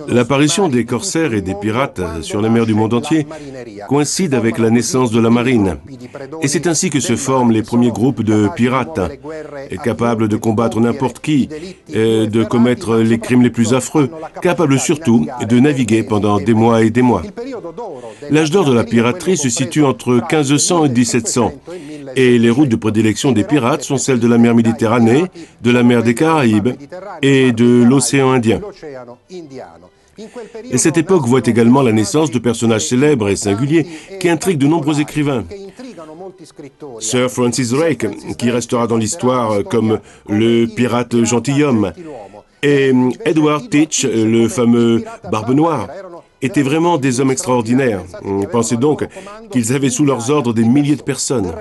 L'apparition des corsaires et des pirates sur les mers du monde entier coïncide avec la naissance de la marine. Et c'est ainsi que se forment les premiers groupes de pirates, capables de combattre n'importe qui, de commettre les crimes les plus affreux, capables surtout de naviguer pendant des mois et des mois. L'âge d'or de la piraterie se situe entre 1500 et 1700, et les routes de prédilection des pirates sont celles de la mer Méditerranée, de la mer des Caraïbes et de l'océan Indien. Et cette époque voit également la naissance de personnages célèbres et singuliers qui intriguent de nombreux écrivains. Sir Francis Drake, qui restera dans l'histoire comme le pirate gentilhomme, et Edward Teach, le fameux Barbe Noire, étaient vraiment des hommes extraordinaires. Pensez donc qu'ils avaient sous leurs ordres des milliers de personnes.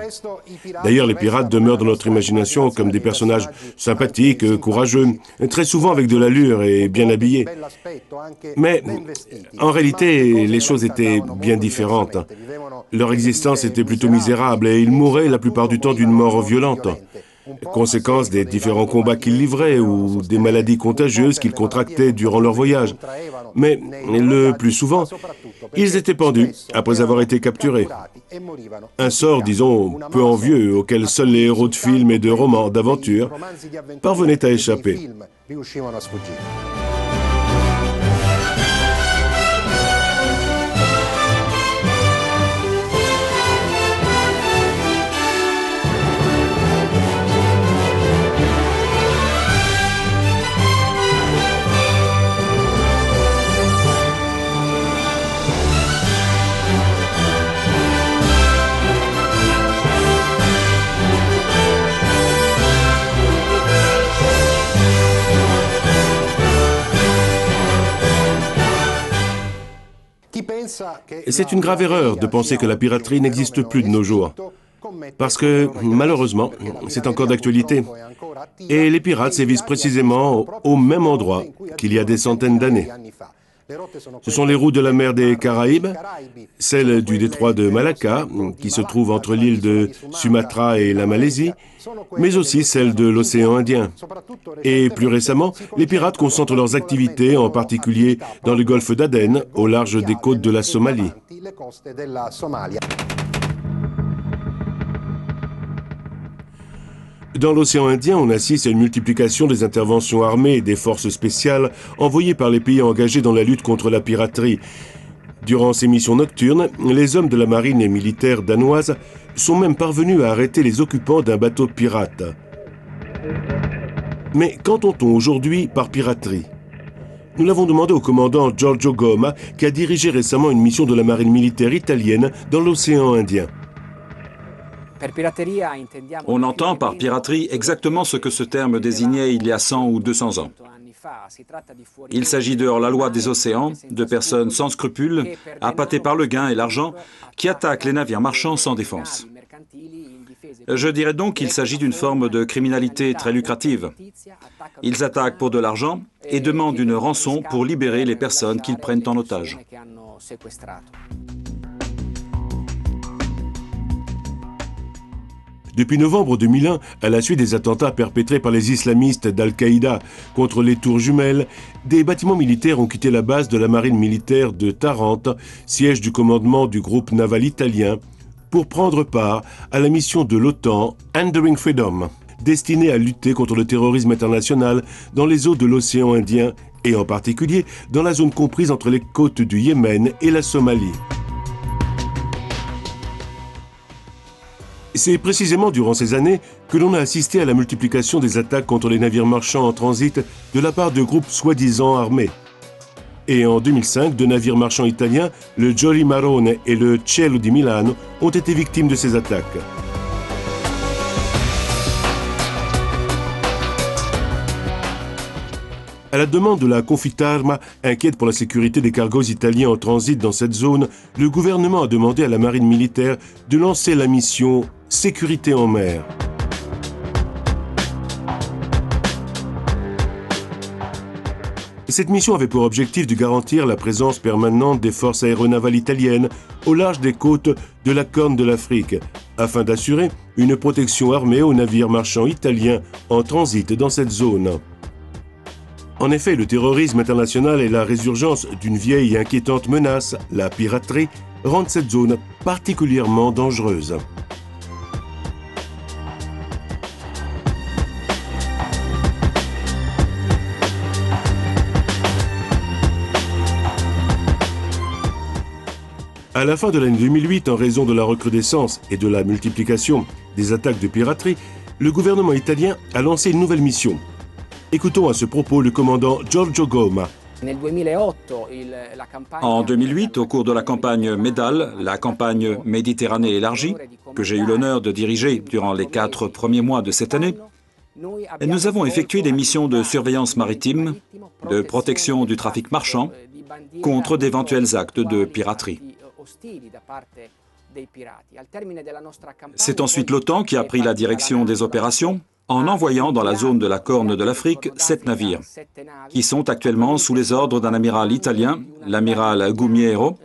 D'ailleurs, les pirates demeurent dans notre imagination comme des personnages sympathiques, courageux, très souvent avec de l'allure et bien habillés. Mais en réalité, les choses étaient bien différentes. Leur existence était plutôt misérable et ils mouraient la plupart du temps d'une mort violente. Conséquence des différents combats qu'ils livraient ou des maladies contagieuses qu'ils contractaient durant leur voyage. Mais le plus souvent, ils étaient pendus après avoir été capturés. Un sort, disons, peu envieux auquel seuls les héros de films et de romans d'aventure parvenaient à échapper. C'est une grave erreur de penser que la piraterie n'existe plus de nos jours. Parce que, malheureusement, c'est encore d'actualité. Et les pirates sévissent précisément au même endroit qu'il y a des centaines d'années. Ce sont les routes de la mer des Caraïbes, celles du détroit de Malacca, qui se trouve entre l'île de Sumatra et la Malaisie, mais aussi celles de l'océan Indien. Et plus récemment, les pirates concentrent leurs activités, en particulier dans le golfe d'Aden, au large des côtes de la Somalie. Dans l'océan Indien, on assiste à une multiplication des interventions armées et des forces spéciales envoyées par les pays engagés dans la lutte contre la piraterie. Durant ces missions nocturnes, les hommes de la marine et militaire danoise sont même parvenus à arrêter les occupants d'un bateau pirate. Mais qu'entend-on aujourd'hui par piraterie? Nous l'avons demandé au commandant Giorgio Goma, qui a dirigé récemment une mission de la marine militaire italienne dans l'océan Indien. On entend par piraterie exactement ce que ce terme désignait il y a 100 ou 200 ans. Il s'agit de hors-la-loi des océans, de personnes sans scrupules, appâtées par le gain et l'argent, qui attaquent les navires marchands sans défense. Je dirais donc qu'il s'agit d'une forme de criminalité très lucrative. Ils attaquent pour de l'argent et demandent une rançon pour libérer les personnes qu'ils prennent en otage. Depuis novembre 2001, à la suite des attentats perpétrés par les islamistes d'Al-Qaïda contre les tours jumelles, des bâtiments militaires ont quitté la base de la marine militaire de Tarente, siège du commandement du groupe naval italien, pour prendre part à la mission de l'OTAN Enduring Freedom, destinée à lutter contre le terrorisme international dans les eaux de l'océan Indien et en particulier dans la zone comprise entre les côtes du Yémen et la Somalie. C'est précisément durant ces années que l'on a assisté à la multiplication des attaques contre les navires marchands en transit de la part de groupes soi-disant armés. Et en 2005, deux navires marchands italiens, le Jolly Marone et le Cielo di Milano, ont été victimes de ces attaques. À la demande de la Confitarma, inquiète pour la sécurité des cargos italiens en transit dans cette zone, le gouvernement a demandé à la marine militaire de lancer la mission « Sécurité en mer ». Cette mission avait pour objectif de garantir la présence permanente des forces aéronavales italiennes au large des côtes de la Corne de l'Afrique, afin d'assurer une protection armée aux navires marchands italiens en transit dans cette zone. En effet, le terrorisme international et la résurgence d'une vieille et inquiétante menace, la piraterie, rendent cette zone particulièrement dangereuse. À la fin de l'année 2008, en raison de la recrudescence et de la multiplication des attaques de piraterie, le gouvernement italien a lancé une nouvelle mission. Écoutons à ce propos le commandant Giorgio Goma. En 2008, au cours de la campagne MEDAL, la campagne Méditerranée élargie, que j'ai eu l'honneur de diriger durant les 4 premiers mois de cette année, nous avons effectué des missions de surveillance maritime, de protection du trafic marchand, contre d'éventuels actes de piraterie. C'est ensuite l'OTAN qui a pris la direction des opérations en envoyant dans la zone de la Corne de l'Afrique 7 navires, qui sont actuellement sous les ordres d'un amiral italien, l'amiral Gumiero,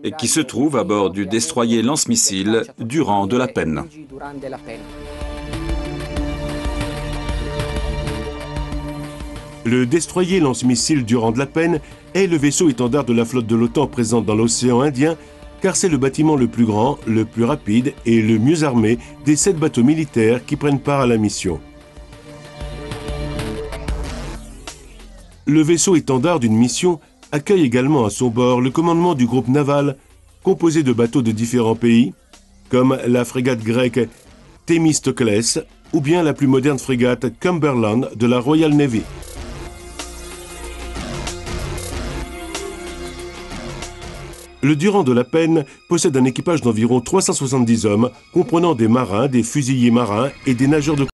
et qui se trouve à bord du destroyer lance-missiles Durand de la Penne. Le destroyer lance-missiles Durand de la Penne est le vaisseau étendard de la flotte de l'OTAN présente dans l'océan Indien, car c'est le bâtiment le plus grand, le plus rapide et le mieux armé des 7 bateaux militaires qui prennent part à la mission. Le vaisseau étendard d'une mission accueille également à son bord le commandement du groupe naval, composé de bateaux de différents pays, comme la frégate grecque Themistoclès ou bien la plus moderne frégate Cumberland de la Royal Navy. Le Durand de la Penne possède un équipage d'environ 370 hommes, comprenant des marins, des fusiliers marins et des nageurs de